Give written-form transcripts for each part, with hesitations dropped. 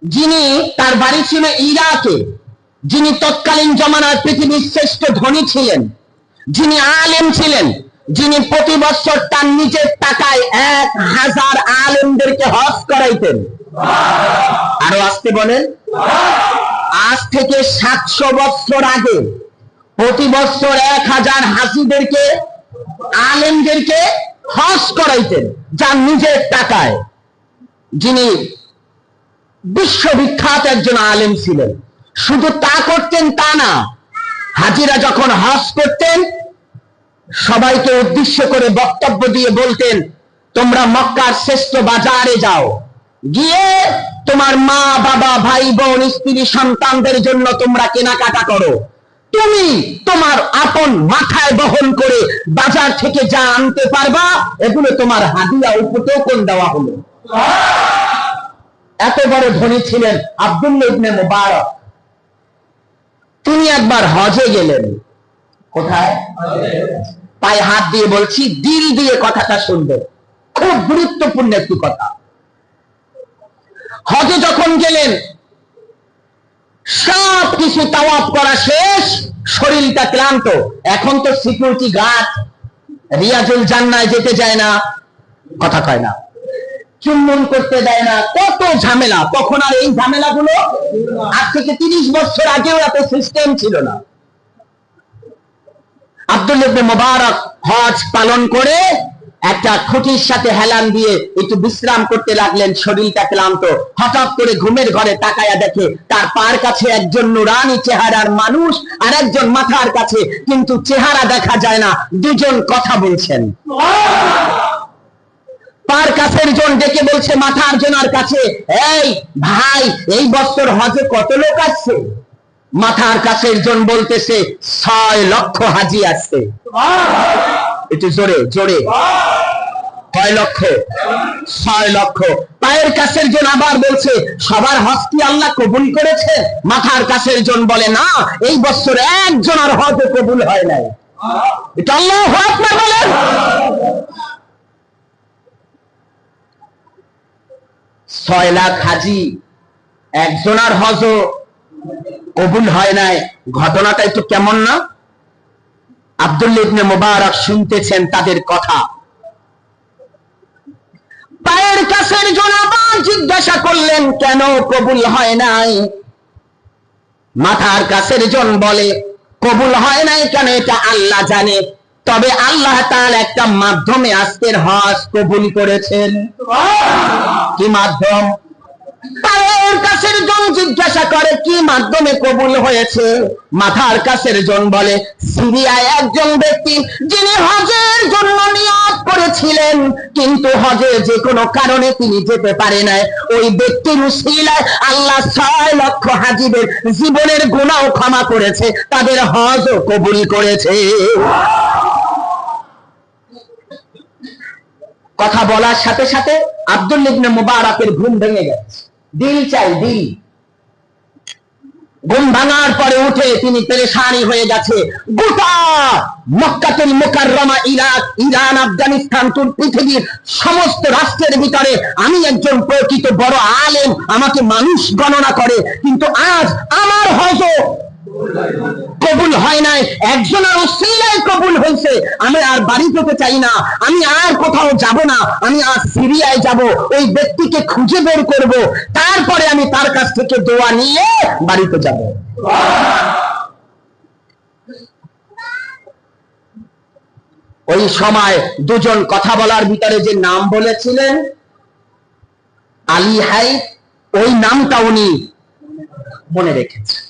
যিনি তার বাড়ি ছিল ইরাকে, যিনি তৎকালীন জমানার পৃথিবীর শ্রেষ্ঠ ধনী ছিলেন, যিনি আলেম ছিলেন, যিনি প্রতি বছর তার নিজের টাকায় 1000 আলেমদেরকে হজ করাইতেন। আরো আসতে বলেন। আজ থেকে 700 বছর আগে প্রতি বছর 1000 হাজিদেরকে, আলেমদেরকে হজ করাইতেন যার নিজের টাকায়, যিনি বিশ্ববিখ্যাত একজন আলেম ছিলেন। শুধু তা করতেন তা না, হাজিরা যখন হজ করতেন সবাইকে উদ্দেশ্য করে বক্তব্য দিয়ে বলতেন, তোমরা মক্কার শ্রেষ্ঠ বাজারে যাও, গিয়ে তোমার মা বাবা ভাই বোন স্ত্রী সন্তানদের জন্য তোমরা কেনাকাটা করো। তুমি তোমার আপন মাথায় বহন করে বাজার থেকে যা আনতে পারবা এগুলো তোমার হাদিয়া উপটোকন দেওয়া হলো। এত বড় ধনী ছিলেন আব্দুল্লাহ ইবনে মুবারক। তিনি একবার হজে গেলেন। কোথায়? পায়ে হাত দিয়ে বলছি, দিল দিয়ে কথাটা শুনবেন, খুব গুরুত্বপূর্ণ একটি কথা। হজে যখন গেলেন, সব কিছু তাওয়াফ করা শেষ, শরীরটা ক্লান্ত। এখন তো সিকিউরিটি গার্ড রিয়াজুল জান্নায় যেতে যায় না, কথা কয় না, চুম্বন করতে দেয় না, কত ঝামেলা। তখন আর এই ঝামেলাগুলো, আজ থেকে 30 বছর আগেও এত সিস্টেম ছিল না। আব্দুল্লাহ ইবনে মুবারক হজ পালন করে একটা খুঁটির সাথে হেলান দিয়ে একটু বিশ্রাম করতে লাগলেন, শরীরটা ক্লান্ত। হঠাৎ করে ঘুমের ঘরে তাকায়া দেখে তার পার কাছে একজন নুরানি চেহারার মানুষ আর একজন মাথার কাছে, কিন্তু চেহারা দেখা যায় না, দুজন কথা বলছেন। পার কাছের জন ডেকে বলছে মাথার জনার কাছে, এই ভাই, এই বছর হজে কত লোক আসছে? মাথার কাছের জন বলতেছে 6 লক্ষ হাজি আসছে। একটু জোরে জোরে, কয় লক্ষ? 6 লক্ষ। পায়ের কাছের জন আবার বলছে, সবার হজ কি আল্লাহ কবুল করেছে? মাথার কাছের জন বলে, না, এই বছর একজনের হজ কবুল হয় নাই। এটা আল্লাহু আকবার বলেন। 6 লাখ হাজি, একজনের হজ কবুল হয় নাই। ঘটনাটা একটু কেমন না? আব্দুল্লাহ ইবনে মুবারক শুনতেছেন তাদের কথা। পায়ের কাছের জন আবার জিজ্ঞাসা করলেন, কেন কবুল হয় নাই? মাথার কাছের জন বলে, কবুল হয় নাই কেন এটা আল্লাহ জানে, তবে আল্লাহ তাআলা একটা মাধ্যমে আজকের হজ কবুল করেছেন। কি মাধ্যম? পায়ের কাছের জন জিজ্ঞাসা করে, কি মাধ্যমে কবুল হয়েছে? মাথার কাছের জন বলে, সিরিয়ায় একজন ব্যক্তি যিনি হজের জন্য নিয়ত করেছিলেন, কিন্তু হজে যে কোনো কারণে তিনি যেতে পারে নাই, ওই ব্যক্তির উসিলায় আল্লাহ 6 লক্ষ হাজিদের জীবনের গুনাহ ক্ষমা করেছে, তাদের হজও কবুল করেছে। কথা বলার সাথে সাথে আব্দুল্লাহ ইবনে মুবারকের ঘুম ভেঙে গেছে। দিল চাই, দিল। ঘুম ভাঙার পরে উঠে তিনি পেরেশানি হয়ে গেছে। গোটা মক্কাতুল মুকাররমা, ইরাক, ইরান, আফগানিস্তান, পৃথিবীর সমস্ত রাষ্ট্রের ভিতরে আমি একজন প্রকৃত বড় আলেম, আমাকে মানুষ গণনা করে, কিন্তু আজ আমার হজ কবুল হয় নাই, একজনের উসিলায় কবুল হয়েছে। আমি আর বাড়ি যেতে চাই না, আমি আর কোথাও যাব না, আমি আজ সিরিয়ায় যাব, ওই ব্যক্তিকে খুঁজে বের করব, তারপরে আমি তার কাছ থেকে দোয়া নিয়ে বাড়িতে যাব। ওই সময় দুজন কথা বলার ভিতরে যে নাম বলেছিলেন আলী হাই, ওই নামটা উনি মনে রেখেছেন।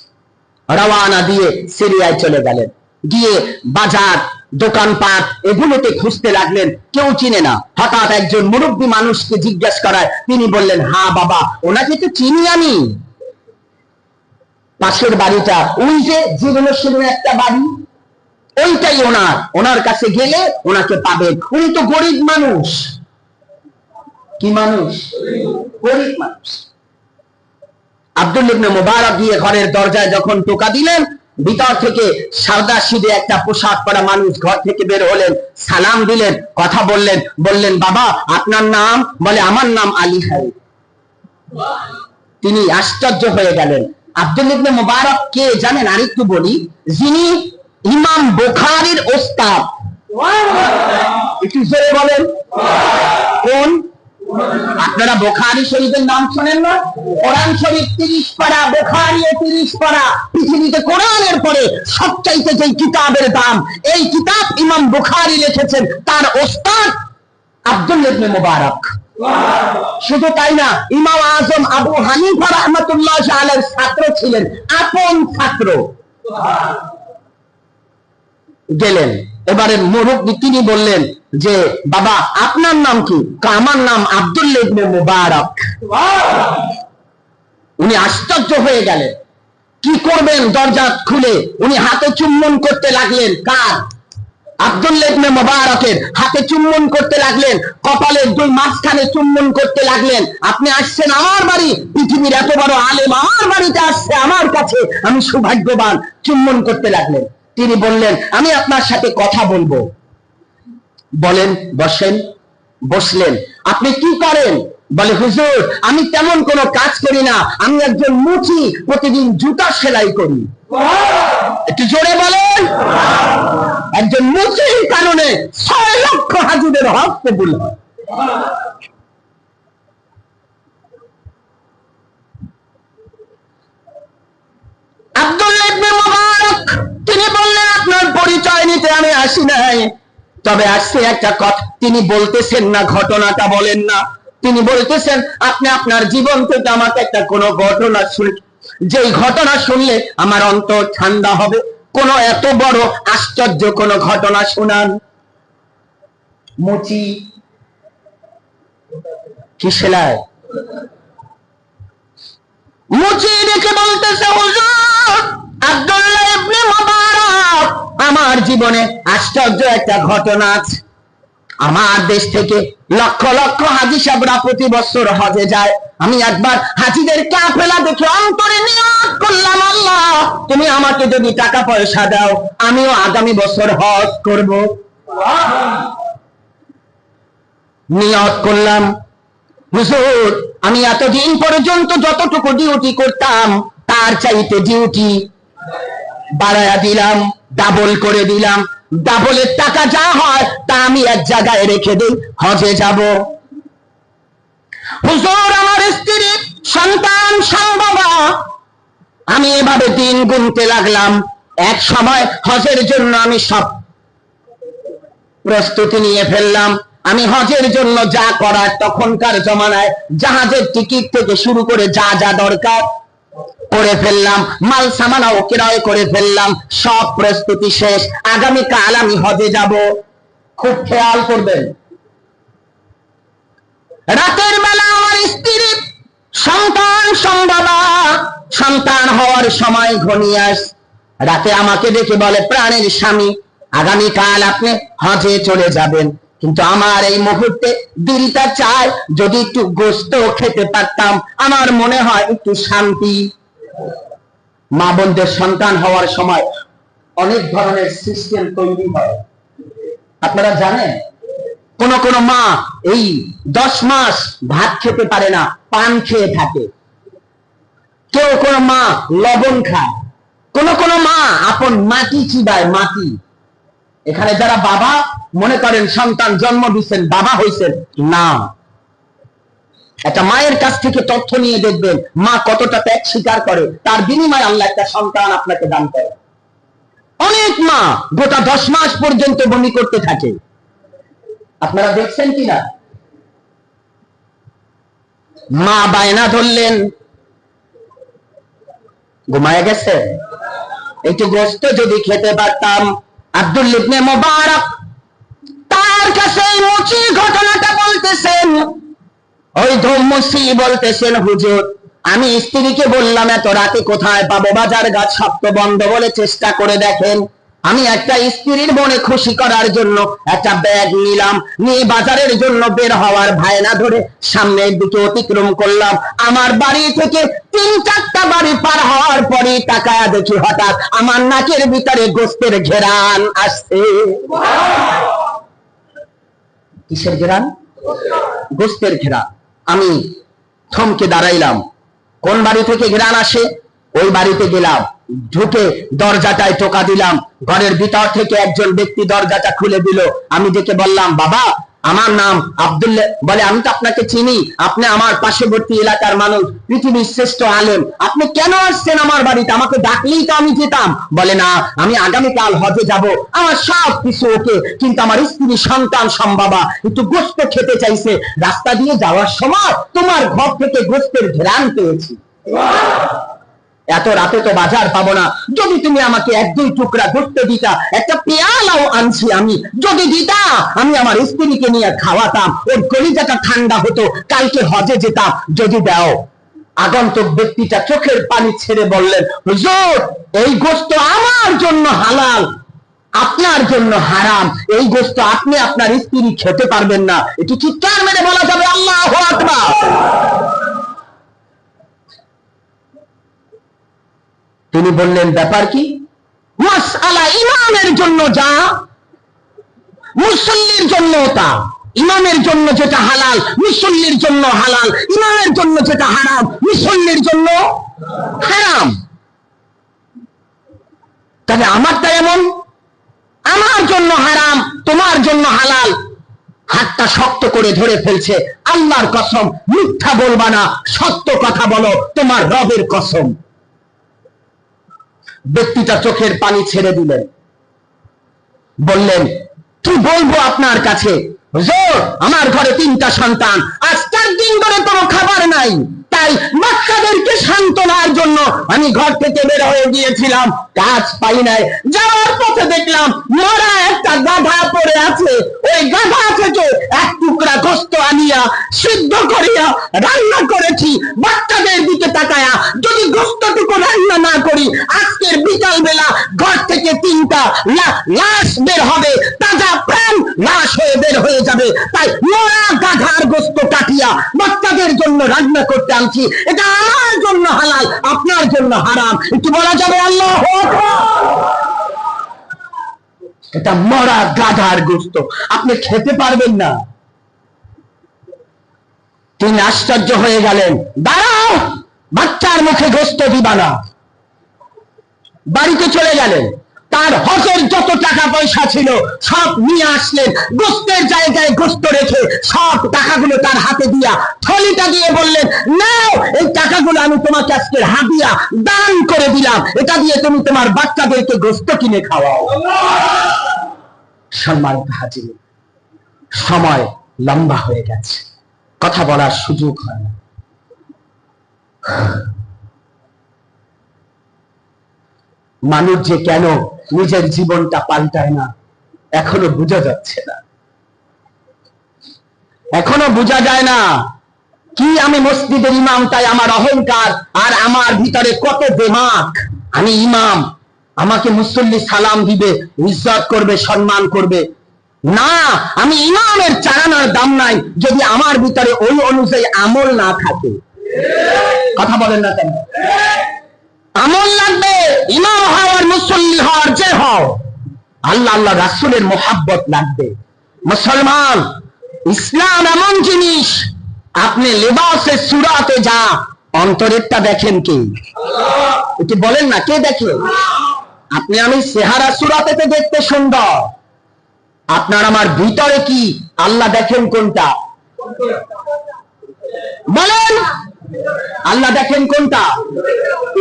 রওয়ানা দিয়ে সিরিয়ায় চলে গেলেন। গিয়ে বাজার, দোকানপাট এগুলোতে খুঁজতে লাগলেন, কেউ চিনে না। হঠাৎ একজন মুরব্বী মানুষকে জিজ্ঞাসা করায়, তিনি বললেন, হ্যাঁ বাবা, ওনাকে তো চিনি আমি, পাশের বাড়িটা, ওই যে জীবনের একটা বাড়ি, ওইটাই ওনার, ওনার কাছে গেলে ওনাকে পাবেন, উনি তো গরিব মানুষ। কি মানুষ? গরিব মানুষ। আব্দুল্লাহ ইবনে মুবারক গিয়ে ঘরের দরজায় যখন টোকা দিলেন, ভিতর থেকে সাদা সিধে একটা পোশাক পরা মানুষ ঘর থেকে বের হলেন, সালাম দিলেন, কথা বললেন। বললেন, বাবা আপনার নাম? বলে, আমার নাম আলী হাই। তিনি আশ্চর্য হয়ে গেলেন। আব্দুল্লাহ ইবনে মুবারক কে জানেন? আরেকটু বলি, যিনি ইমাম বুখারীর ওস্তাদ। একটু জোরে বলেন কোন? আপনারা বুখারী শরীফের নাম শোনেন না? কোরআন শরীফ 30 পারা, বুখারী 30 পারা। পৃথিবীতে কোরআনের পরে সবচাইতে যে কিতাবের দাম, এই কিতাব ইমাম বুখারী লিখেছেন, তার ওস্তাদ আব্দুল্লাহ ইবনে মুবারক। শুধু তাই না, ইমাম আজম আবু হানিফা রাহমাতুল্লাহ আলাইহির ছাত্র ছিলেন, আপন ছাত্র। গেলেন, এবারে মুরব্বি তিনি বললেন যে বাবা আপনার নাম কি? আমার নাম আব্দুল্লাহ ইবনে মুবারক। উনি আশ্চর্য হয়ে গেলেন, কি করবেন? দরজা খুলে উনি হাতে চুম্বন করতে লাগলেন। কার? আব্দুল্লাহ ইবনে মুবারকের হাতে চুম্বন করতে লাগলেন, কপালের দুই মাঝখানে চুম্বন করতে লাগলেন। আপনি আসছেন আমার বাড়ি, পৃথিবীর এত বড় আলেম আমার বাড়িতে আসছে, আমার কাছে, আমি সৌভাগ্যবান। চুম্বন করতে লাগলেন। তিনি বললেন আমি আপনার সাথে কথা বলবো। বলেন, বসেন। বসলেন। আপনি কি করেন? বলে হুজুর আমি তেমন কোনো কাজ করি না, আমি একজন মুচি, প্রতিদিন জুতা সেলাই করি। একটু জোরে বলেন। একজন মুচির কারণে 6 লক্ষ হাজিদের হজ কবুল হয়। আব্দুল্লাহ ইবনে মুবারক তিনি বললেন আপনার পরিচয় নিতে আমি আসি নাই, তবে আসছে একটা কথা। তিনি বলতেছেন না ঘটনাটা বলেন না, তিনি বলতেছেন আপনি আপনার জীবন থেকে আমাকে একটা কোন ঘটনা শুনে, যেই ঘটনা শুনলে আমার অন্তর ঠান্ডা হবে, কোন এত বড় আশ্চর্য কোন ঘটনা শোনান। মুচি কি সেলাই? মুচি দেখে বলতেছে হুজুর আব্দুল্লাহ ইবনে মুবারক আমার জীবনে আশ্চর্য একটা ঘটনা আছে। আমার দেশ থেকে লক্ষ লক্ষ হাজী সাহেবরা প্রতি বছর হজে যায়। আমি একবার হাজীদের কাফেলা দেখে অন্তরে নিয়ত করলাম, আল্লাহ তুমি আমাকে যদি টাকা পয়সা দাও আমিও আগামী বছর হজ করব। নিয়ত করলাম হুজুর আমি এতদিন পর্যন্ত যতটুকু ডিউটি করতাম তার চাইতে ডিউটি বাড়ায়া দিলাম, ডাবল করে দিলাম। ডাবলের টাকা যা হয় তা আমি এক জায়গায় রেখে দিই, হজে যাব। হুজুর আমার স্ত্রী সন্তান সম্ভবা, আমি এভাবে দিন গুনতে লাগলাম। এক সময় হজের জন্য আমি সব প্রস্তুতি নিয়ে ফেললাম। আমি হজের জন্য যা করার, তখনকার জমানায় জাহাজের টিকিট থেকে শুরু করে যা যা দরকার করে ফেললাম, মাল সামানাও ক্রয় করে ফেললাম, সব প্রস্তুতি শেষ। আগামীকাল আমি হজে যাব। খুব খেয়াল করবেন, রাতের বেলা আমার স্ত্রী সন্তান সম্ভবা, সন্তান হওয়ার সময় ঘনিয়ে আস, রাতে আমাকে দেখে বলে প্রাণের স্বামী আগামীকাল আপনি হজে চলে যাবেন, কিন্তু আমার এই মুহূর্তে দিলটা চায় যদি একটু গোশত খেতে পারতাম, আমার মনে হয় একটু শান্তি। মা বোনদের সন্তান হওয়ার সময় অনেক ধরনের সিস্টেম তৈরি হয়, আপনারা জানেন। কোন কোন মা এই 10 মাস ভাত খেতে পারে না, পান খেয়ে থাকে। কেউ কোন মা লবণ খায়, কোন কোন মা আপন মাটি চিবায়, মাটি। এখানে যারা বাবা মনে করেন সন্তান জন্ম দিচ্ছেন, বাবা হয়েছেন না, একটা মায়ের কাছ থেকে তথ্য নিয়ে দেখবেন মা কতটা ত্যাগ স্বীকার করে, তার বিনিময়ে আল্লাহ একটা সন্তান আপনাকে দান করে। অনেক মা গোটা 10 মাস পর্যন্ত বমি করতে থাকে, আপনারা দেখছেন কিনা? মা বায়না ধরলেন, ঘুমায় গেছে, একটু গোশত যদি খেতে পারতাম। আব্দুল্লাহ ইবনে মুবারক তার কাছে এই মুচি ঘটনাটা বলতেছেন। ওই ধম্মসি বলতেছেন হুজুর আমি স্ত্রীকে বললাম এত রাতে কোথায় পাবো, বাজার ঘাট সব তো বন্ধ, বলে চেষ্টা করে দেখেন। আমি একটা স্ত্রীর মনে খুশি করার জন্য একটা ব্যাগ নিলাম, নিয়ে বাজারের জন্য বের হওয়ার ভায়না ধরে সামনের দিকে অতিক্রম করলাম। আমার বাড়ি থেকে 3-4টা বাড়ি পার হওয়ার পরে তাকায়া দেখি হঠাৎ আমার নাকের ভিতরে গোশতের ঘেরান আসছে। কিসের ঘেরান? গোশতের ঘেরান। আমি থমকে দাঁড়াইলাম, কোন বাড়ি থেকে ঘ্রাণ আসে? ওই বাড়িতে গেলাম, ঢুকে দরজাটায় টোকা দিলাম, ঘরের ভিতর থেকে একজন ব্যক্তি দরজাটা খুলে দিল। আমি ডেকে বললাম, বাবা আমার নাম আব্দুল্লাহ। বলে, আমি তো আপনাকে চিনি, আপনি আমার পার্শ্ববর্তী এলাকার মানুষ, পৃথিবীর শ্রেষ্ঠ আলেম, আপনি কেন আসছেন আমার বাড়িতে? আমাকে ডাকলেই তো আমি যেতাম। বলে, না আমি আগামীকাল হজে যাব, আমার সব কিছু ওকে, কিন্তু আমার স্ত্রী সন্তান সম্বাবা একটু গোশত খেতে চাইছে, রাস্তা দিয়ে যাওয়ার সময় তোমার ঘর থেকে গোশতের ঘ্রাণ পেয়েছি। এত রাতে তো বাজার পাবো না, যদি তুমি আমাকে 1-2 টুকরা গোশত দিতা, একটা পেয়ালাও আনছি আমি, যদি দিতা আমি আমার স্ত্রীকে নিয়ে খাওয়াতাম, ওর কলিজাটা ঠান্ডা হতো, কালকে হজে যেতাম। যদি দাও। আগন্তুক ব্যক্তিটা চোখের পানি ছেড়ে বললেন, হুজুর এই গোশত আমার জন্য হালাল, আপনার জন্য হারাম, এই গোশত আপনি আপনার স্ত্রী খেতে পারবেন না। এটি চিৎকার মেরে বলা যাবে আল্লাহু আকবার। তিনি বললেন, ব্যাপার কি? মাসআলা ইমামের জন্য যা, মুসল্লির জন্য তা। ইমামের জন্য যেটা হালাল মুসল্লির জন্য হালাল, ইমামের জন্য যেটা হারাম মুসল্লির জন্য হারাম। তবে আমারটা এমন, আমার জন্য হারাম তোমার জন্য হালাল। হাতটা শক্ত করে ধরে ফেলছে। আল্লাহর কসম, মিথ্যা বলবা না, সত্য কথা বলো, তোমার রবের কসম। ব্যক্তিটা চোখের পানি ছেড়ে দিলেন, বললেন, কি বলবো আপনার কাছে হুজুর, আমার ঘরে 3টা সন্তান, আজ 4 দিন ধরে কোনো খাবার নাই, তাই বাচ্চাদেরকে সান্ত্বনার জন্য আমি ঘর থেকে বের হয়ে গিয়েছিলাম, কাজ পাই নাই। যাওয়ার পথে দেখলাম মরা একটা গাধা পড়ে আছে, ওই গাধা থেকে 1 টুকরা গোশত আনিয়া সিদ্ধ করিয়া রান্না করেছি। বাচ্চাদের দিকে তাকায়া যদি গোশতটুকু রান্না না করি, আজকের বিকাল বেলা ঘর থেকে 3টা লাশ বের হবে, তাজা প্রাণ লাশ হয়ে বের হয়ে যাবে। তাই মরা গাধার গোশত কাটিয়া বাচ্চাদের জন্য রান্না করতে আনছি, এটা আমার জন্য হালাল, আপনার জন্য হারাম। একটু বলা যাবে আল্লাহু আকবার। এটা মরা গাধার গোশত, আপনি খেতে পারবেন না। তিনি আশ্চর্য হয়ে গেলেন, দাঁড়াও, বাচ্চার মুখে গোশত দিবা না। বাড়িতে চলে গেলেন, তার হজের যত টাকা পয়সা ছিল সব নিয়ে আসলেন, গোশতের জায়গায় গোশত রেখে সব টাকাগুলো তার হাতে দিয়া থলিটা দিয়ে বললেন, নাও এই টাকাগুলো আমি তোমাকে আজকের হাদিয়া দান করে দিলাম, এটা দিয়ে তুমি তোমার বাচ্চাদেরকে গোশত কিনে খাওয়াও। সম্মানিত হাজির, সময় লম্বা হয়ে গেছে, কথা বলার সুযোগ হয় না। মানুষ যে কেন নিজের জীবনটা পাল্টায় না, এখনো বোঝা যাচ্ছে না, এখনো বোঝা যায় না। কি আমি মসজিদের ইমাম, তাই আমার অহংকার, আর আমার ভিতরে কত দেমাগ। আমি ইমাম, আমাকে মুসল্লি সালাম দিবে, ইজ্জত করবে, সম্মান করবে। না, আমি ইমামের চারানার দাম নাই যদি আমার ভিতরে ওই অনুযায়ী আমল না থাকে। কথা বলেন না কেন? আমল লাগবে, ইমাম হওয়ার মুসল্লি হওয়ার যে হও, আল্লাহ আল্লাহ রাসূলের মোহাব্বত লাগবে। মুসলমান, ইসলাম এমন জিনিস, আপনি লিবাসে সুরাতে যা, অন্তরেরটা দেখেন কে? একটু বলেন না, কে দেখে? আপনি আমি চেহারা সুরাতে দেখতে সুন্দর, আপনার আমার ভিতরে কি আল্লাহ দেখেন কোনটা? বলেন, আল্লাহ দেখেন কোনটা?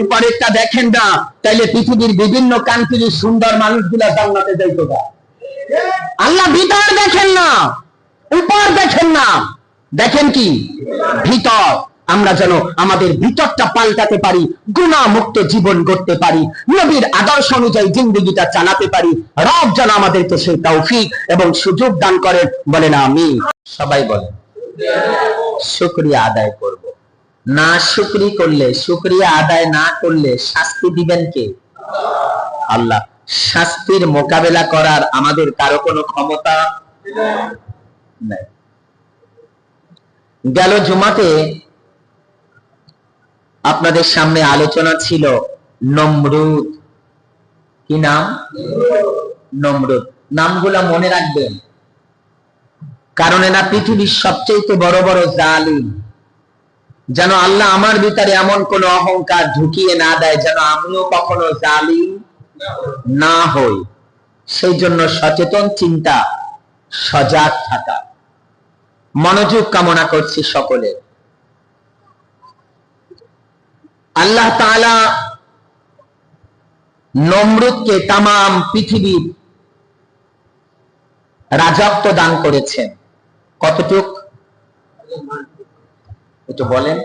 উপরেরটা দেখেন না, তাইলে পৃথিবীর বিভিন্ন কান্ট্রির সুন্দর মানুষগুলা জান্নাতে যাইতো না। আল্লাহ ভিতর দেখেন না, উপর দেখেন না, দেখেন কি ভিতর। আমরা যেন আমাদের ভিতরটা পাল্টাতে পারি, গুনাহ মুক্ত জীবন গড়তে পারি, নবীর আদর্শ অনুযায়ী জিন্দেগিটা চালাতে পারি। রব যেন আমাদেরকে সেই তৌফিক এবং সুযোগ দান করেন। বলেন আমিন। সবাই বলেন, শুকরিয়া আদায় করব। না শুকরি করলে, শুকরিয়া আদায় না করলে শাস্তি দিবেন কে? আল্লাহ। শাস্তির মোকাবেলা করার আমাদের কারো কোনো ক্ষমতা নাই। গেল জুমাতে আপনাদের সামনে আলোচনা ছিল নমরুদ। কি নাম? নমরুদ। নামগুলা মনে রাখবেন, কারণ এরা পৃথিবীর সবচেয়ে বড় বড় জালিম। যেন আল্লাহ আমার ভিতরে এমন কোন অহংকার ঢুকিয়ে না দেয় যেন আমিও কখনো জালিম না হই। সেই জন্য সচেতন চিন্তা, সজাগ থাকা, মনোযোগ কামনা করছি সকলে। আল্লাহ তাআলা নমরুদকে তামাম পৃথিবীর রাজত্ব দান করেছেন। কতটুক একটু বলেন?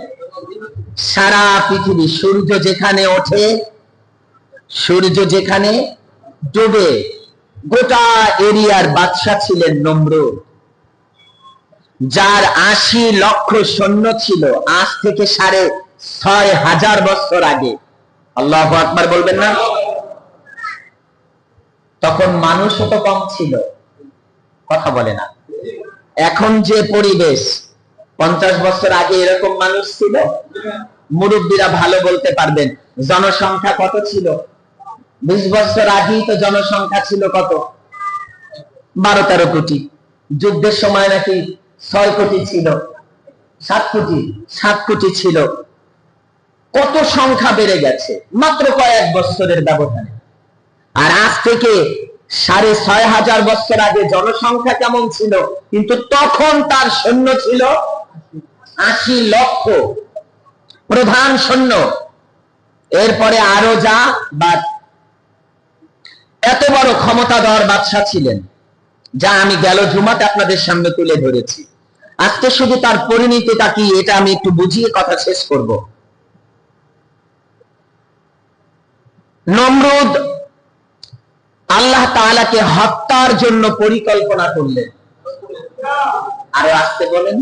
সারা পৃথিবী, সূর্য যেখানে ওঠে, সূর্য যেখানে ডুবে, গোটা এরিয়ার বাদশা ছিলেন নমরুদ, যার ৮০ লক্ষ সৈন্য ছিল আজ থেকে ৬,৫০০ বছর আগে। আল্লাহু আকবার বলবেন না? তখন মানুষও তো কম ছিল, কথা বলে না। এখন যে পরিবেশ, ৫০ বছর আগে এরকম মানুষ ছিল? মুরব্বীরা ভালো বলতে পারবেন। জনসংখ্যা কত ছিল? ২০ বছর আগেই তো জনসংখ্যা ছিল কত? ১২-১৩ কোটি। যুদ্ধের সময় নাকি ৬ কোটি ছিল, ৭ কোটি, ৭ কোটি ছিল। কত সংখ্যা বেড়ে গেছে মাত্র কয়েক বছরের ব্যবধানে। আর আজ থেকে ৬,৫০০ বছর আগে জনসংখ্যা কেমন ছিল? কিন্তু তখন তার সৈন্য ছিল ৮০ লক্ষ, প্রধান সৈন্য। এরপরে আরো যা বাদ, এত বড় ক্ষমতাধর বাদশা ছিলেন, যা আমি গেল জুমাতে আপনাদের সামনে তুলে ধরেছি। আজকে শুধু তার পরিণতিটা কি এটা আমি একটু বুঝিয়ে কথা শেষ করব। নমরুদ আল্লাহ তাআলাকে হত্যার জন্য পরিকল্পনা করলেন। আরো আসতে বলেন।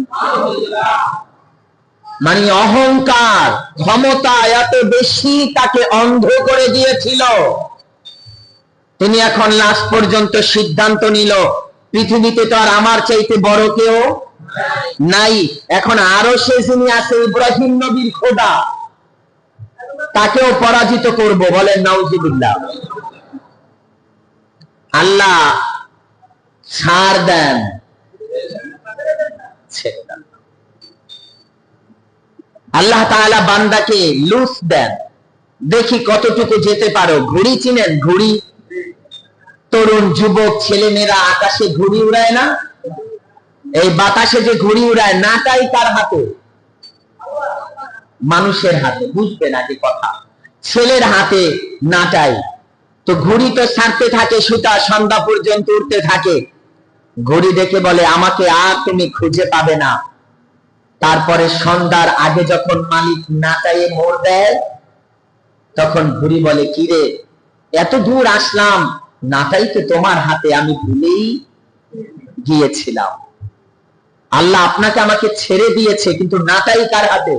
মানে অহংকার, ক্ষমতা এত বেশি তাকে অন্ধ করে দিয়েছিল। তিনি এখন লাস্ট পর্যন্ত সিদ্ধান্ত নিল, পৃথিবীতে তো আর আমার চাইতে বড় কেউ নাই। এখন আরো সে যিনি আছে, ইব্রাহিম নবীর খোদা, তাকেও পরাজিত করব। বলেন নাউজুবিল্লাহ। আল্লাহ ছাড় দেন, আল্লাহ তাআলা বান্দাকে লুজ দেন, দেখি কতটুকু যেতে পারো। ঘুড়ি চিনেন? ঘুড়ি, তরুণ যুবক ছেলেমেয়েরা আকাশে ঘুড়ি উড়ায় না? এই বাতাসে যে ঘুড়ি উড়ায়, নাটাই কার হাতে? মানুষের হাতে। বুঝবে নাকি কথা? ছেলের হাতে নাটাই। তো ঘুড়ি তো ছাড়তে থাকে সুতা, সন্ধ্যা পর্যন্ত উঠতে থাকে। ঘুড়ি দেখে বলে, আমাকে আর তুমি খুঁজে পাবে না। তারপরে সন্ধ্যার আগে যখন মালিক নাটাইয়ে মোড় দেয়, তখন ঘুড়ি বলে, কিরে এত দূর আসলাম, নাটাই তো তোমার হাতে, আমি ভুলেই গিয়েছিলাম। আল্লাহ আপনাকে আমাকে ছেড়ে দিয়েছে, কিন্তু নাটাই কার হাতে?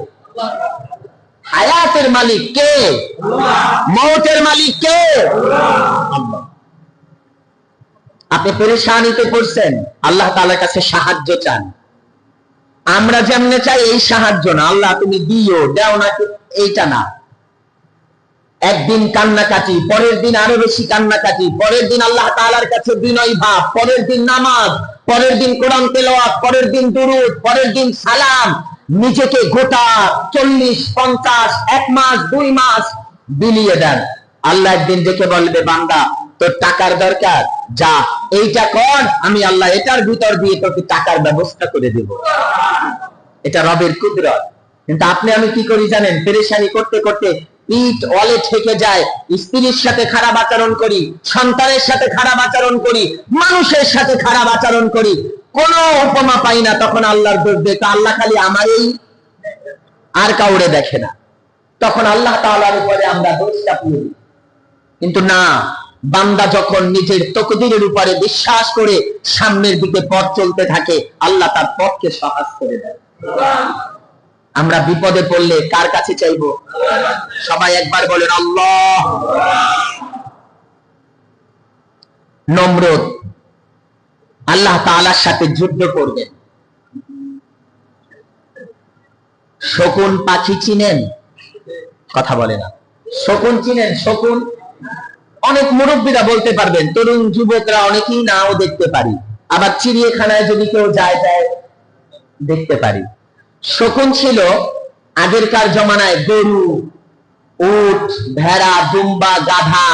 হায়াতের মালিক কে? মওতের মালিক কে? আল্লাহ। আপনি পেরেশানিতে পড়ছেন, আল্লাহ তাআলার কাছে সাহায্য চান। আমরা যেমনে চাই এই সাহায্য না, আল্লাহ তুমি দিও, দাও না, এইটা না। একদিন কান্নাকাটি, পরের দিন আরো বেশি কান্নাকাটি, পরের দিন আল্লাহ তাআলার কাছে বিনয় ভাব, পরের দিন নামাজ, পরের দিন কোরআন তেলাওয়াত, পরের দিন দুরূদ, পরের দিন সালাম। নিজেকে গোটা 40, 50, 1 মাস 2 মাস বিলিয়ে দেন। আল্লাহ একদিন দেখে বলবে, বান্দা তোর টাকার দরকার, যা এইটা কর, আমি আল্লাহ এটার ভিতর দিয়ে তোকে টাকার ব্যবস্থা করে দেব। এটা রবের কুদরত। কিন্তু আপনি আমি কি করি জানেন? পেরেশানি করতে করতে পিঠ ওয়ালে ঠেকে যায়, স্ত্রীর সাথে খারাপ আচরণ করি, সন্তানের সাথে খারাপ আচরণ করি, মানুষের সাথে খারাপ আচরণ করি, কোন উপমা পাই না। তখন আল্লাহর দোষ দেখে, আল্লাহ খালি আমারই, আর কাউরে দেখে না। তখন আল্লাহ তাআলার উপরে আমরা দোষ চাপিয়ে দিই। কিন্তু না, বান্দা যখন নিজের তকদীরের উপরে বিশ্বাস করে সামনের দিকে পথ চলতে থাকে, আল্লাহ তার পথকে সহজ করে দেয়। আমরা বিপদে পড়লে কার কাছে চাইবো? সবাই একবার বলেন আল্লাহ। নমরুদ আল্লাহ তাআলার সাথে যুদ্ধ করবেন। শকুন পাখি চিনেন? কথা বলে না। শকুন চিনেন? শকুন অনেক মুরব্বীরা বলতে পারবেন, তরুণ যুবকরা অনেকেই নাও দেখতে পারি। আবার চিড়িয়াখানায় যদি কেউ যায়, তাই দেখতে পারি। শকুন ছিল আগেরকার জমানায় গরু, উট, ভেড়া, দুম্বা, গাধা,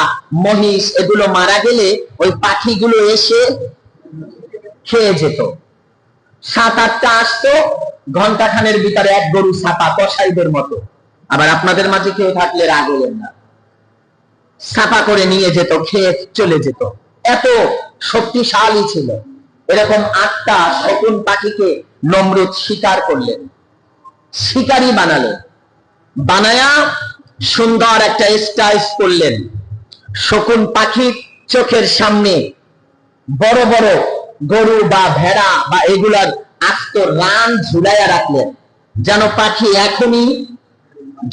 মহিষ এগুলো মারা গেলে ওই পাখিগুলো এসে খেয়ে যেত। 7-8টা আসতো, ঘন্টা খানের ভিতরে এক গরু ছাপা, কসাইদের মতো। আবার আপনাদের মাঝে কেউ থাকলে রাগ হলেন না, ছাপা করে নিয়ে যেত, খেয়ে চলে যেত। এত শক্তিশালী ছিল। এরকম 8টা শকুন পাখিকে নমরুদ শিকার করলেন, শিকারী বানালেন, বানায়া সুন্দর একটা স্টাইল করলেন। শকুন পাখির চোখের সামনে বড় বড় গরু বা ভেড়া বা এগুলার আস্ত রান ঝুলাইয়া রাখলেন, যেন পাখি এখনই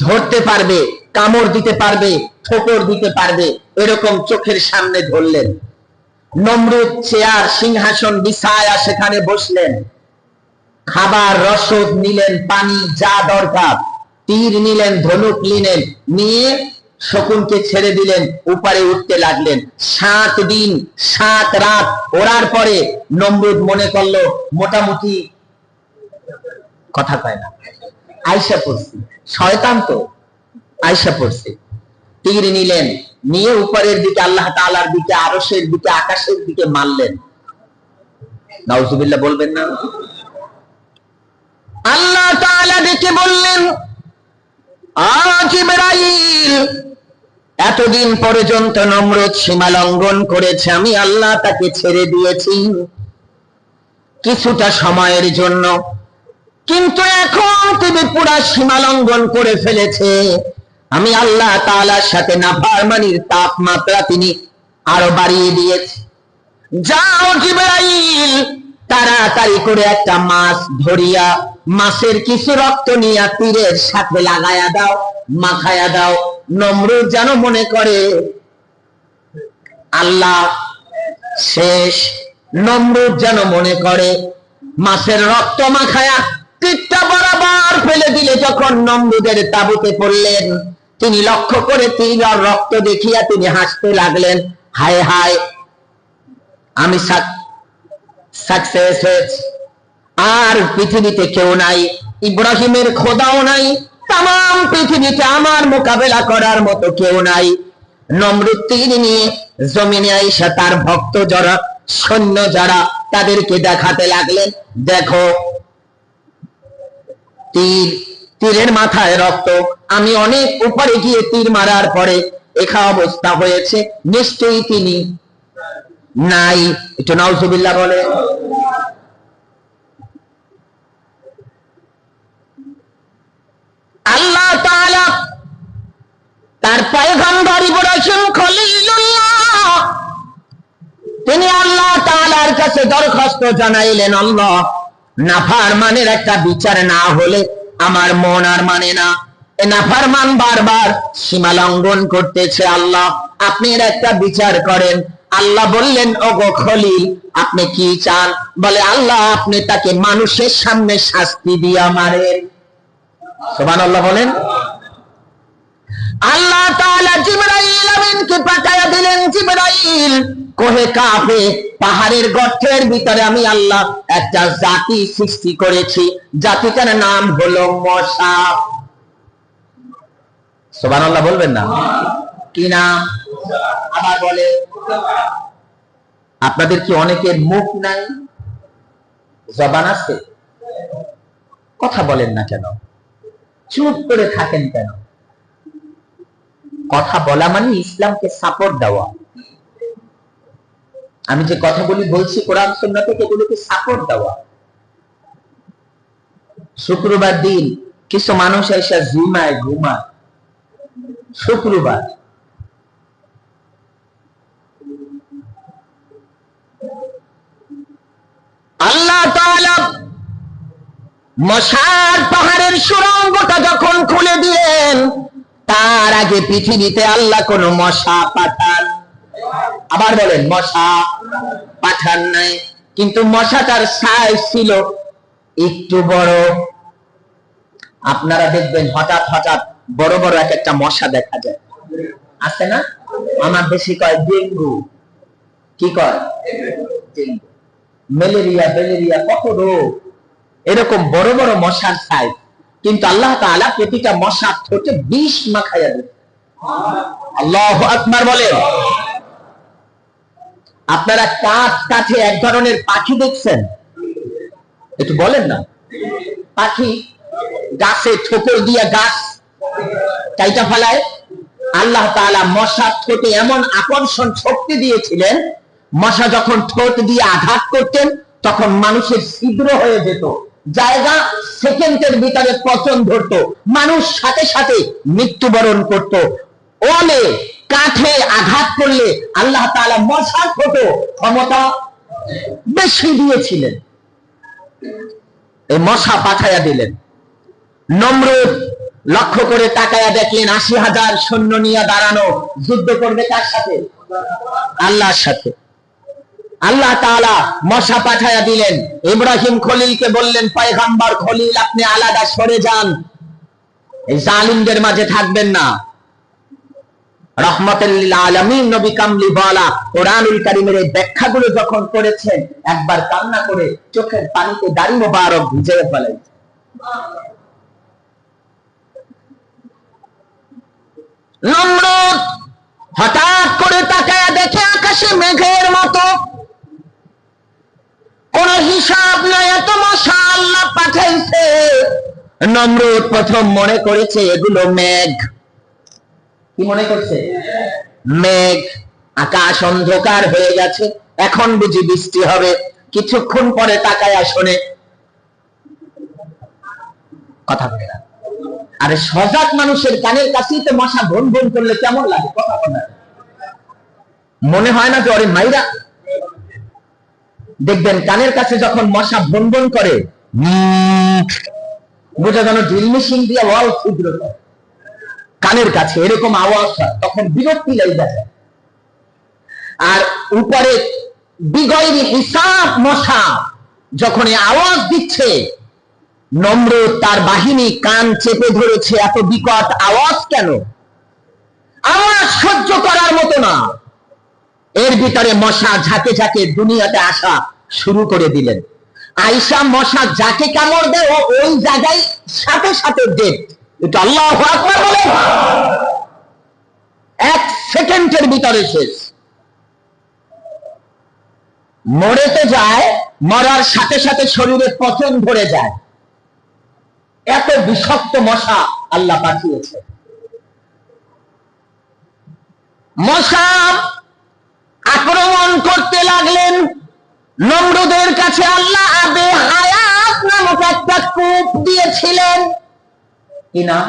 ধরতে পারবে, কামড় দিতে পারবে, ঠোকর দিতে পারবে, এরকম চোখের সামনে ধরলেন। নমরুদ চেয়ার সিংহাসন বিছায়া সেখানে বসলেন, খাবার রসদ নিলেন, পানি যা দরকার, তীর নিলেন, ধনুক নিলেন, নিয়ে শকুনকে ছেড়ে দিলেন, উপরে উঠতে লাগলেন। 7 দিন 7 রাত ওড়ার পরে নমরুদ মনে করলো মোটামুটি, কথা কয় না, আয়সা পড়ছি, শয়তান তো আয়সা পড়ছে। তীর নিলেন, নিয়ে উপরের দিকে আল্লাহ তাআলার দিকে, আরশের দিকে, আকাশের দিকে মারলেন। নাউজুবিল্লাহ বলবেন না? আল্লাহ তাআলা ডেকে বললেন, জিবরাইল, এতদিন পর্যন্ত নমরুদ সীমা লঙ্ঘন করেছে, আমি আল্লাহ তাকে ছেড়ে দিয়েছি কিছুটা সময়ের জন্য, কিন্তু এখন তিনি পুরা সীমা লঙ্ঘন করে ফেলেছে। আমি আল্লাহ তাআলার সাথে নাফরমানির তাপমাত্রা তিনি আরো বাড়িয়ে দিয়েছে। যাও জিবরাইল, তাড়াতাড়ি করে একটা মাছ ধরিয়া মাছের কিছু রক্ত নিয়ে তীরের সাথে লাগায়া দাও, মাখায়া দাও। নমরুদ যেন মনে করে আল্লাহ শেষ। নমরুদ যেন মনে করে মাছের রক্ত মাখায়া তীরটা বরাবর ফেলে দিলে যখন নমরুদের তাবুতে পড়লেন, তিনি লক্ষ্য করে তীর আর রক্ত দেখিয়া তিনি হাসতে লাগলেন, হায় হায়, আমি সাকসেস হয়েছি, আর পৃথিবীতে কেউ নাই, ইব্রাহিমের খোদাও নাই, তাম পৃথিবীতে আমার মোকাবেলা করার মতো কেউ নাই। নমরুদ তীর নিয়ে জমিনে আইসা তার ভক্ত যারা, সৈন্য যারা, তাদেরকে দেখাতে লাগলেন, দেখো তীর, তীরের মাথায় রক্ত, আমি অনেক উপরে গিয়ে তীর মারার পরে একা অবস্থা হয়েছে, নিশ্চয়ই তিনি নাই। একটু নাউজুবিল্লাহ বলে। আল্লাহ তাআলা তার পয়গম্বর ইব্রাহিম খলিলুল্লাহ, তিনি আল্লাহ তাআলার কাছে দরখাস্ত জানাইলেন, আল্লাহ, নাফরমানের একটা বিচার না হলে আমার মন আর মানে না, এ নাফরমান বারবার সীমা লঙ্ঘন করতেছে, আল্লাহ আপনি এর একটা বিচার করেন। আল্লাহ বললেন, ওগো খলিল, আপনি কি চান? বলে, আল্লাহ আপনি তাকে মানুষের সামনে শাস্তি দিয়া মারেন। সুবহানাল্লাহ বলেন। আল্লাহ তাআলা জিবরাইল আমিনকে পাঠায়া দিলেন, জিবরাইল, কোহে কাফে, পাহাড়ের গর্তের ভিতরে আমি আল্লাহ একটা জাতি সৃষ্টি করেছি, জাতিটার নাম হলো মশা। সুবহানাল্লাহ বলবেন না? কি নাম? আবার বলে, আপনাদের কি অনেকের মুখ নাই, জবান আছে? কথা বলেন না কেন? চুপ করে থাকেন কেন? কথা বলা মানে ইসলামকে সাপোর্ট দেওয়া। আমি যে কথাগুলি বলছি কোরআন সুন্নাহ থেকে, এগুলোকে সাপোর্ট দেওয়া। শুক্রবার দিন কিছু মানুষ এসে ঘুমায়, শুক্রবার আল্লাহ তাআলা মশার পাহাড়ের সুড়ঙ্গটা যখন খুলে দিলেন, তার আগে পৃথিবীতে আল্লাহ কোন মশা পাঠান, আবার বলেন, মশা পাঠান নাই। কিন্তু মশাটার সাইজ ছিল একটু বড়। আপনারা দেখবেন হঠাৎ হঠাৎ বড় বড় এক একটা মশা দেখা যায়, আছে না? আমার দেশে কয় ডেঙ্গু। কি কয়? ডেঙ্গু, ম্যালেরিয়া, কত রোগ, এরকম বড় বড় মশার সাইজ। কিন্তু আল্লাহ তাআলা প্রতিটা মশা ঠোঁটে বিষ মাখাইয়া দিলেন। আল্লাহু আকবার বলেন। আপনারা কাঠে এক ধরনের পাখি দেখছেন? একটু বলেন না। পাখি গাছে ঠোকর দিয়া গাছ কাইটা ফেলায়। আল্লাহ তাআলা মশার ঠোঁটে এমন আকর্ষণ শক্তি দিয়েছিলেন, মশা যখন ঠোঁট দিয়ে আঘাত করতেন তখন মানুষের ছিদ্র হয়ে যেত, জায়গা সেকেন্ডের ভিতরে পচন ধরতো, মানুষ সাথে সাথে মৃত্যুবরণ করত। ওলে কাঠে আঘাত করলে আল্লাহ তাআলা মশার ঠোঁটে ক্ষমতা বেশি দিয়েছিলেন, এই মশা পাঠাইয়া দিলেন। নমরুদ লক্ষ্য করে তাকায়া দেখলেন ৮০,০০০ সৈন্য নিয়ে দাঁড়ানো, যুদ্ধ করবে কার সাথে? আল্লাহর সাথে। আল্লাহ তাআলা মশা পাঠাইয়া দিলেন। ইব্রাহিম খলিলকে বললেন, পয়গম্বর খলিল আপনি আলাদা সরে যান, এই জালিমদের মাঝে থাকবেন না। রাহমাতুল লিল আলামিন নবী কামলিওয়ালা কোরআনুল কারীমের এই ব্যাখ্যাগুলো যখন করেছেন, একবার কান্না করে চোখের পানিতে দাড়ি মোবারক ভিজিয়ে ফেলেন। নমরুদ হঠাৎ করে তাকায়া দেখে আকাশে মেঘের মতো, কোন হিসাব নাই এত মশা আল্লাহ পাঠাইছে। নমরুদ প্রথম মনে করেছে এগুলো মেঘ। কি মনে করছে? মেঘ। আকাশ অন্ধকার হয়ে গেছে, এখন বুঝি বৃষ্টি হবে। কিছুক্ষণ পরে তাকায়া শোনে কথা বলে না। আরে সজাগ মানুষের কানের কাছেই তো মশা ভন ভন করলে কেমন লাগে? কথা বলে মনে হয় না যে ওরে মাইরা। দেখবেন কানের কাছে যখন মশা ভন ভন করে, বোঝা যেন ড্রিল মেশিন দিয়ে ওয়াল ছিদ্র করে। কানের কাছে এরকম আওয়াজ হয়, তখন বিরক্তি লেগে যায়। আর উপরে বিগয়রি হিসাব মশা যখন আওয়াজ দিচ্ছে, নমরুদ তার বাহিনী কান চেপে ধরেছে, এত বিকট আওয়াজ কেন? আওয়াজ সহ্য করার মতো না। এর ভিতরে মশা ঝাঁকে ঝাঁকে দুনিয়াতে আসা শুরু করে দিলেন। আয়েশা মশা যাকে কামড় দেয় ওই জায়গায় সাথে সাথে ডেথ। এটা আল্লাহু আকবার বলেন। 1 সেকেন্ডের ভিতরে শেষ। মরে তো যায়, মরার সাথে সাথে শরীরে পচন ধরে যায়। এত বিষাক্ত মশা আল্লাহ পাঠিয়েছে। মশা আক্রমণ করতে লাগলেন। নমরুদের কাছে আল্লাহ আবে হায়াত নামক একটা কূপ দিয়েছিলেন। কি নাম?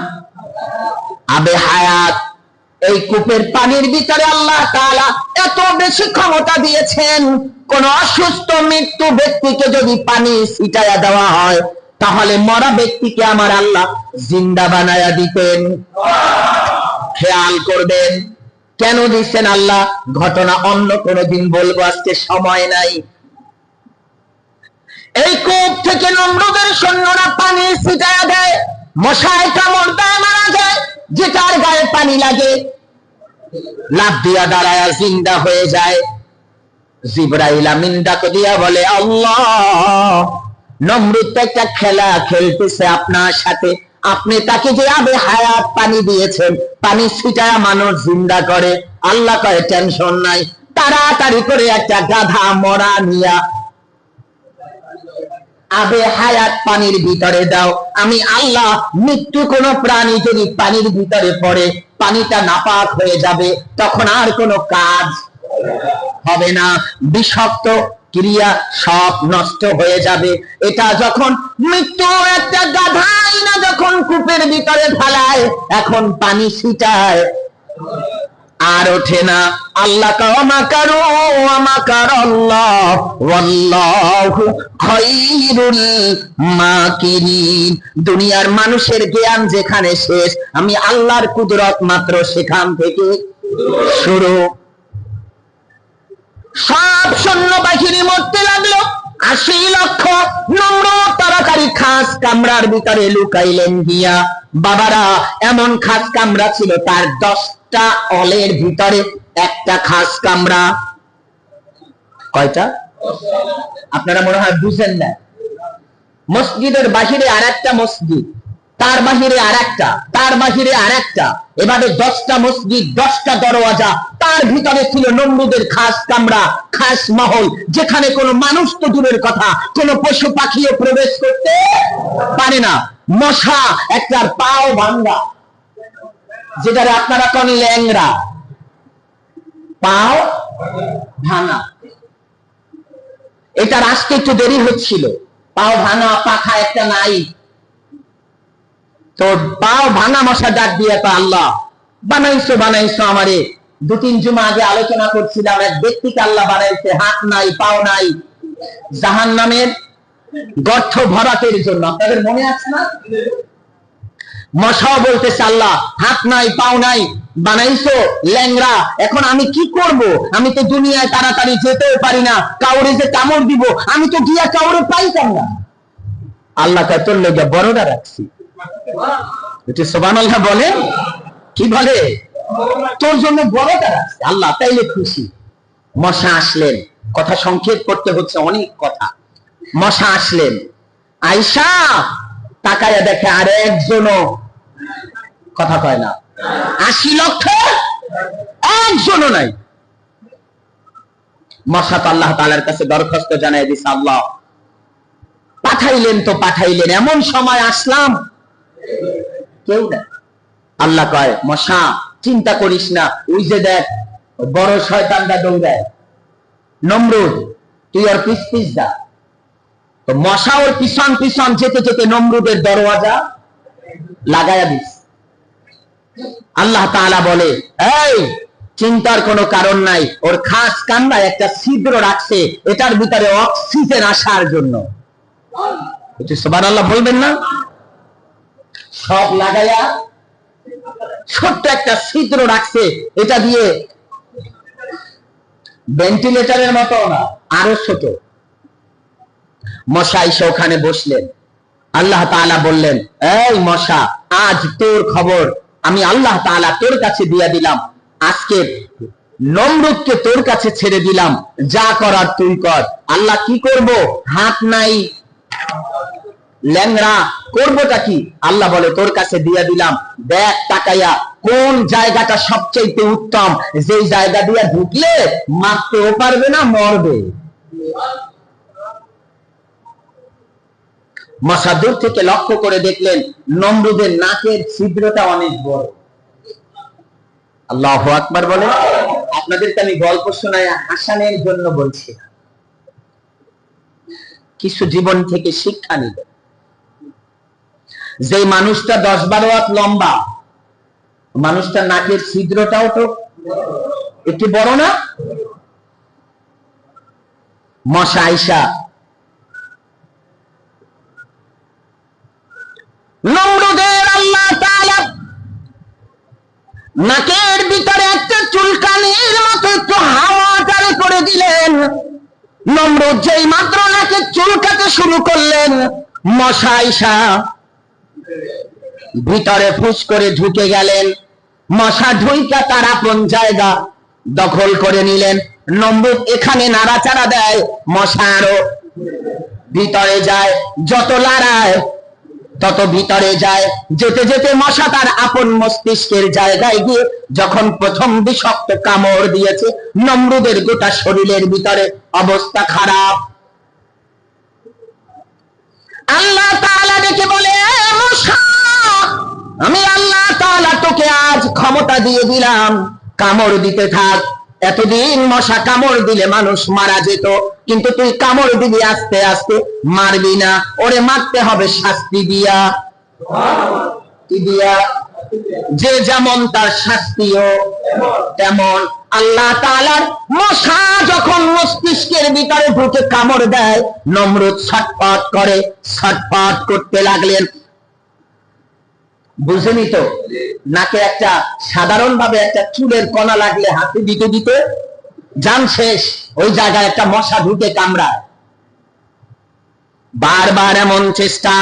আবে হায়াত। এই কূপের পানির ভিতরে আল্লাহ তাআলা এত বেশি ক্ষমতা দিয়েছেন, কোন অসুস্থ মৃত্যু ব্যক্তিকে যদি পানি ছিটায়া দেওয়া হয় তাহলে মরা ব্যক্তিকে আমার আল্লাহ জিন্দা বানায়া দিতেন। খেয়াল করবেন কেন দিচ্ছেন আল্লাহ, ঘটনা অন্য কোনদিন বলবো, আজকে সময় নাই। এই কূপ থেকে নমরুদের সৈন্যরা পানি ছিটায়া দেয়, মশায় কামড় দেয়, মারা যায়। যেটার গায়ে পানি লাগে লাফ দিয়া দাঁড়ায় জিন্দা হয়ে যায়। জিবরাইল আমিন ডাক দিয়া বলে, আল্লাহ নমরুদ তো একটা খেলা খেলতেছে আপনার সাথে, আপনি তাকে যে আবে হায়াত পানি দিয়েছেন, পানি ছিটায়া মানুষ জিন্দা করে। আল্লাহ কয় টেনশন নাই, তাড়াতাড়ি করে একটা গাধা মরা নিয়া আবে হায়াত পানির ভিতরে দাও। আমি আল্লাহ মৃত্যু কোন প্রাণী যদি পানির ভিতরে পড়ে পানিটা নাপাক হয়ে যাবে, তখন আর কোনো কাজ হবে না, বিষাক্ত ক্রিয়া সব নষ্ট হয়ে যাবে। এটা যখন মৃত্যু একটা গাধাই না যখন কূপের ভিতরে ফেলায়, এখন পানি ছিটায় আর ওঠে না। আল্লাহ কামাকারু আমাকারাল্লাহ ওয়াল্লাহু খায়রুল মাকিরিন। দুনিয়ার মানুষের জ্ঞান যেখানে শেষ, আমি আল্লাহর কুদরত মাত্র সেখান থেকে শুরু। সব সৈন্য বাহিনী মরতে লাগলো, ৮০ লক্ষ। নমরুদ তাড়াতাড়ি খাস কামরার ভিতরে লুকাইলেন গিয়া। বাবারা, এমন খাস কামরা ছিল তার 10টা অলের ভিতরে একটা খাস কামরা। কয়টা? আপনারা মনে হয় বুঝেন না। মসজিদের বাহিরে আর একটা মসজিদ, তার বাহিরে আরেকটা, তার বাহিরে আরেকটা, এবারে 10টা মসজিদ, 10টা দরওয়াজা। তার ভিতরে ছিল নমরুদের খাস কামরা, খাস মহল, যেখানে কোনো মানুষ তো দূরের কথা, কোনো পশু পাখিও প্রবেশ করতে পারে না। মশা একটা পাও ভাঙ্গা, যেটা আপনারা কোন ল্যাংরা, পাও ভাঙা। এটা আসতে একটু দেরি হচ্ছিল, পাও ভাঙা, পাখা একটা নাই। তো পাও ভাঙা মশা ডাক দিয়ে, আল্লাহ বানাইছো বানাইছো আমারে। 2-3 জুমা আগে আলোচনা করছিলাম, এক ব্যক্তিকে আল্লাহ বানাইছে হাত নাই পাও নাই, জাহান্নামের গর্ত ভরাটের জন্য। আপনাদের মনে আছে না? মশাও বলতেছে আল্লাহ হাত নাই পাও নাই, বানাইছো ল্যাংরা, এখন আমি কি করব? আমি তো দুনিয়ায় তাড়াতাড়ি যেতেও পারি না, কাউরে যে কামড় দিব, আমি তো গিয়া কাউরে পাইতাম না। আল্লাহ তা তোর লেগে বড়টা রাখছি। সুবহানাল্লাহ বলে, কি বলে? তোর জন্য বড়টা রাখছি আল্লাহ, তাইলে খুশি। মশা আসলেন, কথা সংক্ষেপ করতে হচ্ছে, অনেক কথা। মশা আসলেন, আয়েশা তাকায়া দেখে আর একজনও কথা কয় না। 80 লক্ষ একজনও নাই। মশা তো আল্লাহ তাআলার কাছে দরখাস্ত জানাই দিছে, আল্লাহ পাঠাইলেন তো পাঠাইলেন, এমন সময় আসলাম কেউ না। আল্লাহ কয়, মশা চিন্তা করিস না, ওই যে দেখ বড় শয়তানটা দৌড়ায় নমরুদ, তুই ওর পিছ পিছ যা। তো মশা ওর পিছন পিছন যেতে যেতে নমরুদের দরওয়াজা লাগায়া দিস। আল্লাহ তাআলা বলে, এই চিন্তার কোনো কারণ নাই, ওর খাস কান্নায় একটা ছিদ্র রাখছে, এটার ভিতরে অক্সিজেন আসার জন্য। সুবহানাল্লাহ বলবেন না? সব লাগায়া ছোট্ট একটা ছিদ্র রাখছে, এটা দিয়ে ভেন্টিলেটরের মতো না, আরো ছোট। মশা এসে ওখানে বসলেন। আল্লাহ তাআলা বললেন, এই মশা, আজ তোর খবর আমি আল্লাহ তাআলা তোর কাছে দিয়ে দিলাম। আজকে নমরুদকে তোর কাছে ছেড়ে দিলাম, যা করার তুই কর। আল্লাহ কি করব? হাত নাই ল্যাংরা, করবোটা কি? আল্লাহ বলে, তোর কাছে দিয়ে দিলাম, দেখ তাকাইয়া কোন জায়গাটা সবচেয়ে উত্তম, যেই জায়গা দিয়ে ঢুকলে মারতেও পারবে না, মরবে। মশা দূর থেকে লক্ষ্য করে দেখলেন নমরুদের নাকের ছিদ্রটা অনেক বড়। আল্লাহু আকবার বলে। আপনাদেরকে আমি গল্প শোনায় হাসানের জন্য বলছি, কিছু জীবন থেকে শিক্ষা নিবে। যে মানুষটা 10-12 হাত লম্বা, মানুষটার নাকের ছিদ্রটাও তো একটু বড় না? মশা আয়েশা নমরুদের আল্লাহ তাআলা নাকের ভিতরে একটা চুলকানির মতো একটু হাওয়া জারি করে দিলেন। নমরুদ যেই মাত্র নাকে চুলকাতে শুরু করলেন, মশা আয়েশা ভিতরে ফুস করে ঢুকে গেলেন। মশা ঢুইকা তার আপন জায়গা দখল করে নিলেন। নমরুদ এখানে নাড়াচাড়া দেয়, মশা আরো ভিতরে যায়, যত লড়ায় তত ভিতরে যায়। যেতে যেতে মশা তার আপন মস্তিষ্কের জায়গায় গিয়ে যখন প্রথম বিষাক্ত কামড় দিয়েছে, নমরুদের গোটা শরীরের ভিতরে অবস্থা খারাপ। আল্লাহ তাআলা ডেকে বলে, মশা, আমি আল্লাহ তাআলা তোকে আজ ক্ষমতা দিয়ে দিলাম, কামড় দিতে থাক। এতদিন মশা কামড় দিলে মানুষ মারা যেত, কিন্তু তুই কামড় দিবি আস্তে আস্তে, মারবি না। ওরে মারতে হবে শাস্তি দিয়া। কি দিয়া? যে যেমন তার শাস্তিও তেমন। আল্লাহ তাআলার মশা যখন মস্তিষ্কের ভিতরে ঢুকে কামড় দেয়, নমরুদ ছটফট করে, ছটফট করতে লাগলেন। বুঝেনি তো? নাকে একটা সাধারণ ভাবে একটা চুলের কণা লাগলে হাতে দিতে দিতে জান শেষ, ওই জায়গায় একটা মশা ঢুকে কামড়ায়। বারবার এমন চেষ্টা,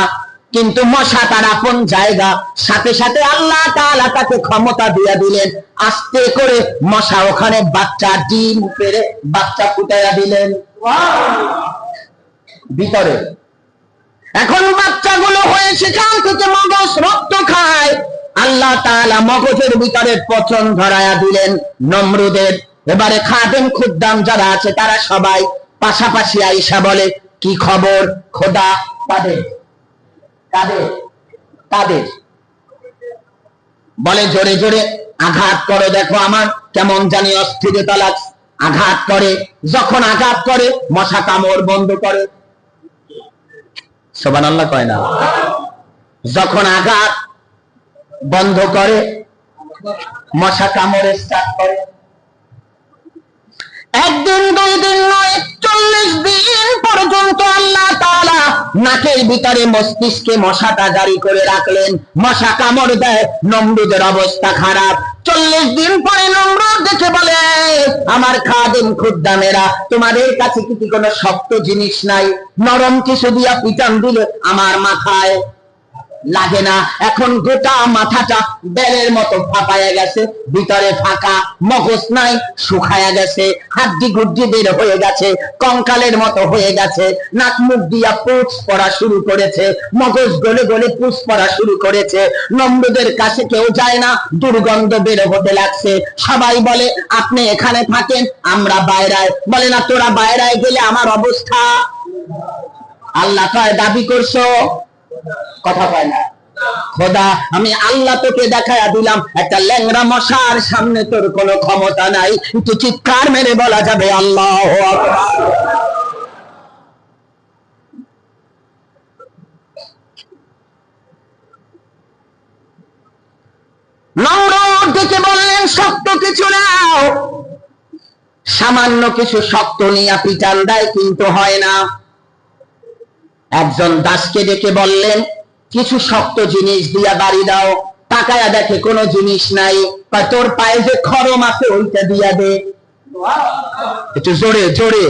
কিন্তু মশা তার আপন জায়গা। সাথে সাথে আল্লাহ তাআলা তাকে ক্ষমতা দিয়ে দিলেন, আস্তে করে মশা ওখানে বাচ্চা ডিম পেড়ে বাচ্চা ফুটাইয়া দিলেন ভিতরে। এখন বাচ্চাগুলো হয়ে সেখান থেকে মগজ রক্ত খায়। আল্লাহ তাআলা মগজের ভিতরে পচন ধরায়া দিলেন নমরুদের। এবারে খাদেম খুদ্দাম যারা আছে তারা সবাই পাশাপাশি আইসা বলে, কি খবর খোদা? কাদের কাদের কাদের? বলে, জোরে জোরে আঘাত করো, দেখো আমার কেমন জানি অস্থিরতা লাগছে। আঘাত করে, যখন আঘাত করে মশা কামড় বন্ধ করে। সুবহানাল্লাহ কয় না? যখন আঘাত বন্ধ করে মশা কামড়ে স্টার্ট করে। একদিন দুই দিন নয়, 40 দিন পর্যন্ত আল্লাহ তাআলা নাকের ভিতরে মস্তিষ্কে মশাটা জারি করে রাখলেন। মশা কামড় দেয়, নমরুদের অবস্থা খারাপ। 40 দিন পরে নমরুদ দেখে বলে, আমার খাদেম খুদ্দামেরা, তোমাদের কাছে কি কোনো শক্ত জিনিস নাই? নরম কিছু দিয়া পিটান দিলে আমার মাথায় লাগে না। এখন গোটা মাথাটা বেলের মতো ফাঁপায়া গেছে, ভিতরে ফাঁকা, মগজ নাই, শুকায়া গেছে, হাড্ডি গুড্ডি বের হয়ে গেছে, কঙ্কালের মতো হয়ে গেছে। নাক মুখ দিয়া পুঁজ পড়া শুরু করেছে, মগজ গলে গলে পুঁজ পড়া শুরু করেছে। নমরুদের কাছে কেউ যায় না, দুর্গন্ধ বের হতে লাগছে। সবাই বলে, আপনি এখানে থাকেন, আমরা বাইরায়। বলে না, তোরা বাইরায় গেলে আমার অবস্থা। আল্লাহ কয়, দাবি করছো? কথা পায় না। খোদা, আমি আল্লাহ তোকে দেখায়া দিলাম, একটা ল্যাংড়া মশার সামনে তোর কোনো ক্ষমতা নাই। একটু চিৎকার মেরে বলা যাবে আল্লাহু আকবার। নমরুদ ডেকে বললেন, শক্ত কিছু নাও। সামান্য কিছু শক্ত নিয়ে পিটান দেয়, কিন্তু হয় না। একজন দাসকে ডেকে বললেন, কিছু শক্ত জিনিস দিয়া বাড়ি দাও। তাকায়া দেখে কোনো জিনিস নাই। তোর পায়ে যে খরম আছে ওইটা দিয়া দে। একটু জোরে জোরে,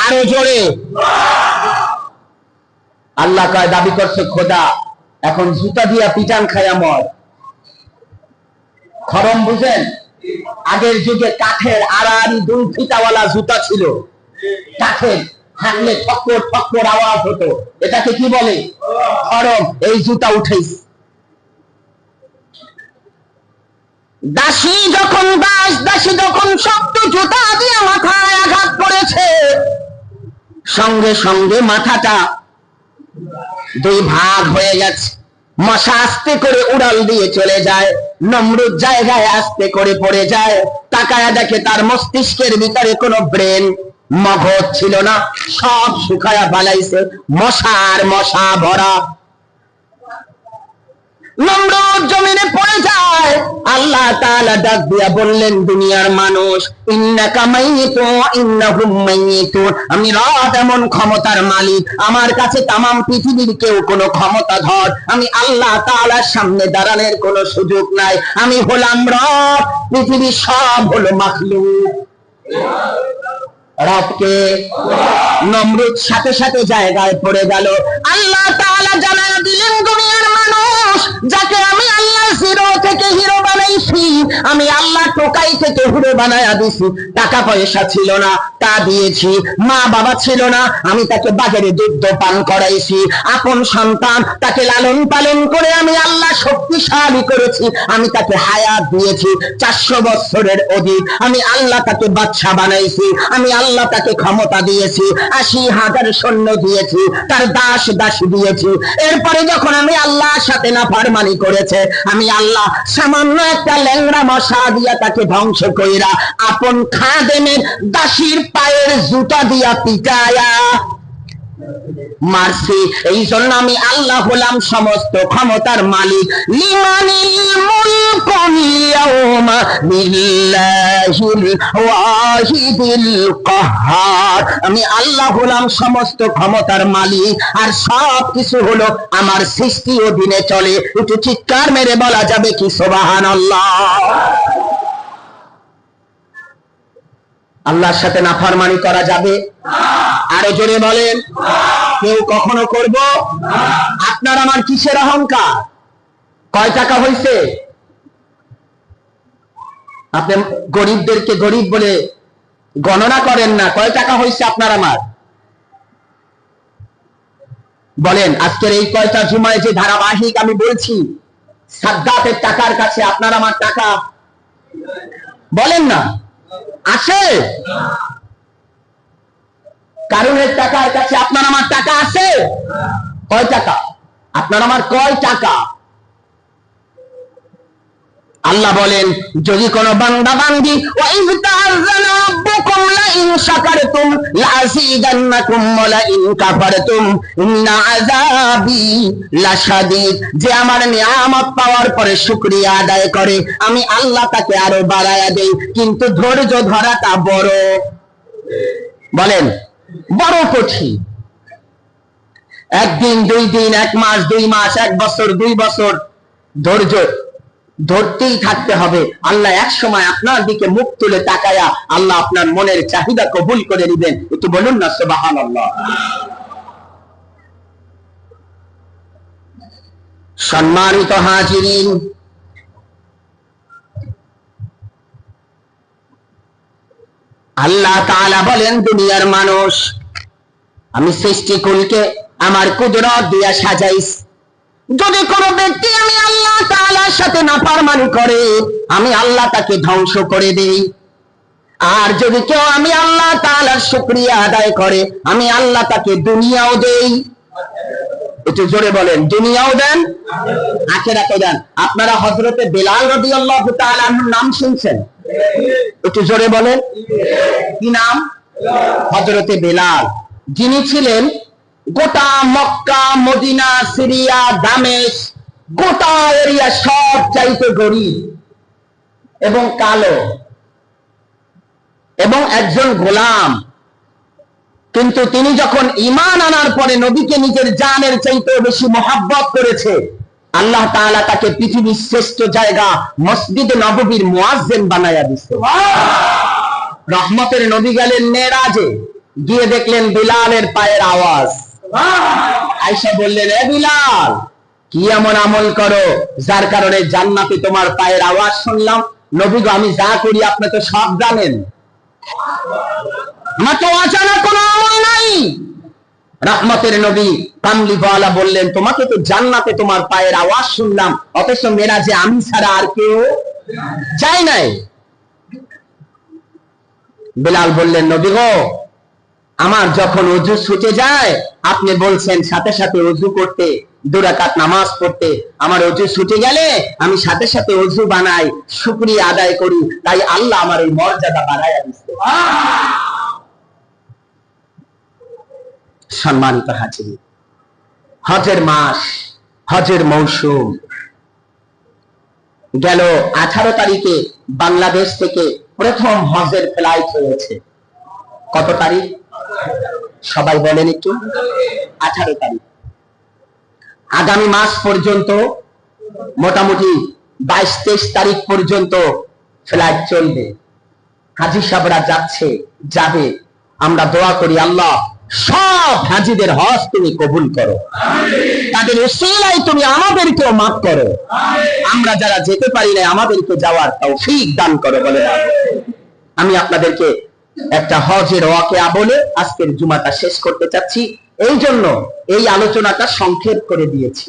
আরো জোরে। আল্লাহ কয়, দাবি করছে খোদা, এখন জুতা দিয়া পিটান খায়া মর। খরম বুঝেন? আগের যুগে কাঠের আড়াআড়ি 2 ফিতাওয়ালা জুতা ছিল, কাঠের, হাঁটলে ঠক্কর ঠক্কর আওয়াজ হতো। এটাকে কি বলে? খরম। এই জুতা উঠেছে। দাসী যখন শক্ত জুতা দিয়ে মাথায় আঘাত করেছে, সঙ্গে সঙ্গে মাথাটা 2 ভাগ হয়ে গেছে। মশা আস্তে করে উড়াল দিয়ে চলে যায়, নমরুদ জায়গায় আস্তে করে পড়ে যায়। তাকায়া দেখে তার মস্তিষ্কের ভিতরে কোনো ব্রেন, মগজ ছিল না, সব শুকায়া বালাইছে, মশার মশা ভরা। নমরুদ জমিনে পড়ে যায়। আল্লাহ তাআলা ডাক দিয়া বললেন, দুনিয়ার মানুষ, ইন্নাকা মাইয়িতুন ওয়া ইন্নাহুম মাইয়িতুন। আমি রব এমন ক্ষমতার মালিক, আমার কাছে তামাম পৃথিবীর কেউ কোনো ক্ষমতাধর। আমি আল্লাহ তাআলার সামনে দাঁড়ানোর কোনো সুযোগ নাই। আমি হলাম রব, পৃথিবীর সব হলো মাখলুক। রবকে। নমরুদ সাথে সাথে জায়গায় পড়ে গেল। আল্লাহ তাআলা জানায়া দিলেন, দুনিয়ার মানুষ, যাকে আমি আল্লাহ জিরো থেকে হিরো বানাইছি, আমি আল্লাহ টোকাই থেকে হিরো বানায়া দিছি। টাকা পয়সা ছিল না, তা দিয়েছি। মা বাবা ছিল না, আমি তাকে বাজারে দুধ পান করাইছি। আপন সন্তান, তাকে লালন পালন করে আমি আল্লাহ শক্তিশালী করেছি। আমি তাকে হায়াত দিয়েছি 400 বছরের অধিক। আমি আল্লাহ তাকে বাদশা বানাইছি। আমি আল্লাহ তাকে ক্ষমতা দিয়েছি, 80,000 সৈন্য দিয়েছি, তার দাস দাসী দিয়েছি। এরপরে যখন আমি আল্লাহর সাথে নাফরমানি করেছে, আমি আল্লাহ সামান্য একটা ল্যাংড়া মশা দিয়া তাকে ধ্বংস কইরা আপন খাদেমের দাসীর পায়ের জুতা দিয়া পিটায়া মারছি। এই জন্য আমি আল্লাহ হলাম সমস্ত ক্ষমতার মালিক। লিমানিল মুলকুল ইয়াউমা লিল্লাহিল ওয়াহিদিল কাহ্হার। আমি আল্লাহ হলাম সমস্ত ক্ষমতার মালিক, আর সব কিছু হলো আমার সৃষ্টি অধীনে চলে। একটু চিৎকার মেরে বলা যাবে কি সুবহানাল্লাহ? আল্লাহর সাথে নাফরমানি করা যাবে? আরো জোরে বলেন। কেউ কখনো করব? আপনার আমার কিসের অহংকার? কয় টাকা হইছে? আপনি গরিবদেরকে গরিব বলে গণনা করেন না। কয় টাকা হইছে আপনার আমার? বলেন আজকের এই কয়টা জুমায় যে ধারাবাহিক আমি বলছি, সাদ্দাতের টাকার কাছে আপনার আমার টাকা বলেন না আছে? কারণের টাকার কাছে আপনার আমার টাকা আছে? কয় টাকা? আপনার আমার কয় টাকা? আল্লাহ বলেন যদি কোন বান্দা বান্দি ওয়াইজ তাআযানা রাব্বুকুম লা ইন শাকারতুম লা আযীদান্নাকুম ওয়া লা ইন কাফারতুম ইন্না আযাবি লাশাদীদ, যে আমার নিয়ামত পাওয়ার পরে শুকরিয়া আদায় করে আমি আল্লাহ তাকে আরো বাড়ায়া দেই, কিন্তু ধৈর্য ধরাটা বড়, বলেন বড় কঠিন। একদিন, 2 দিন, 1 মাস, 2 মাস, 1 বছর, 2 বছর ধৈর্য ধরতেই থাকতে হবে। আল্লাহ এক সময় আপনার দিকে মুখ তুলে তাকায়া আল্লাহ আপনার মনের চাহিদা কবুল করে নেবেন। একটু বলুন না সুবহানাল্লাহ। সম্মানিত হাজিরিন, আল্লাহ তাআলা বলেন দুনিয়ার মানুষ আমি সৃষ্টিকুলকে আমার কুদরত দিয়া সাজাইছি, যদি কোনো ব্যক্তি আমি আল্লাহ তাআলার সাথে নাফরমানি করে আমি আল্লাহ তাকে ধ্বংস করে দেই, আর যদি কেউ আমি আল্লাহ তাআলার শুকরিয়া আদায় করে আমি আল্লাহ তাকে দুনিয়াও দেই। একটু জোরে বলেন, দুনিয়াও দেন আখিরাতও দেন। আপনারা হযরতে বেলাল রাদিয়াল্লাহু তাআলা আনহুর নাম শুনছেন? একটু জোরে বলেন, কি নাম? হযরতে বেলাল, যিনি ছিলেন গোটা মক্কা, মদিনা, সিরিয়া, দামেস্ক, গোটা এরিয়া সব চাইতে গরিব এবং কালো এবং একজন গোলাম। কিন্তু তিনি যখন ঈমান আনার পরে নবীকে নিজের জানের চাইতে বেশি মহব্বত করেছে, আল্লাহ তাআলা তাকে পৃথিবীর শ্রেষ্ঠ জায়গা মসজিদে নববীর মুয়াজ্জিন বানায়া দিয়েছে। রহমতের নবী গেলেন মেরাজে, গিয়ে দেখলেন বিলালের পায়ের আওয়াজ। আয়েশা বললেন, এ বিলাল কি এমন আমল করো যার কারণে জান্নাতে তোমার পায়ের আওয়াজ শুনলাম? নবী গো আমি যা করি আপনি তো সব জানেন, আমার তো অজানা কোনো আমল নাই। রহমতের নবী কামলিওয়ালা বললেন, তোমাকে তো জান্নাতে তোমার পায়ের আওয়াজ শুনলাম, অথচ মেরাজে আমি ছাড়া আর কেউ যায় নাই। বিলাল বললেন, নবী গো আমার যখন ওযু ছুটে যায় আপনি বলছেন সাথে সাথে ওযু করতে, 2 রাকাত নামাজ পড়তে, আমার ওযু ছুটে গেলে আমি সাথে সাথে ওযু বানাই, শুকরিয়া আদায় করি, তাই আল্লাহ আমার এই মর্যাদা বাড়ায়া দিয়েছে। সম্মানিত হাজির, হজের মাস, হজের মৌসুম গেল। 18 তারিখে বাংলাদেশ থেকে প্রথম হজের ফ্লাইট হয়েছে। কত তারিখ সবাই বলেন একটু? 18 তারিখ। আগামী মাস পর্যন্ত মোটামুটি 22-23 তারিখ পর্যন্ত ফ্লাইট চলবে। হাজী সাহেবরা যাচ্ছে, যাবে। আমরা দোয়া করি আল্লাহ সব হাজীদের হজ তুমি কবুল করো, তাদের উসিলায় তুমি আমাদেরকেও মাফ করো, আমরা যারা যেতে পারি না আমাদেরকে যাওয়ার তৌফিক দান করো বলে আমি আপনাদেরকে একটা হজের ওয়াকিয়া বলে আজকের জুমাটা শেষ করতে চাচ্ছি। এই জন্য এই আলোচনাটা সংক্ষেপ করে দিয়েছি।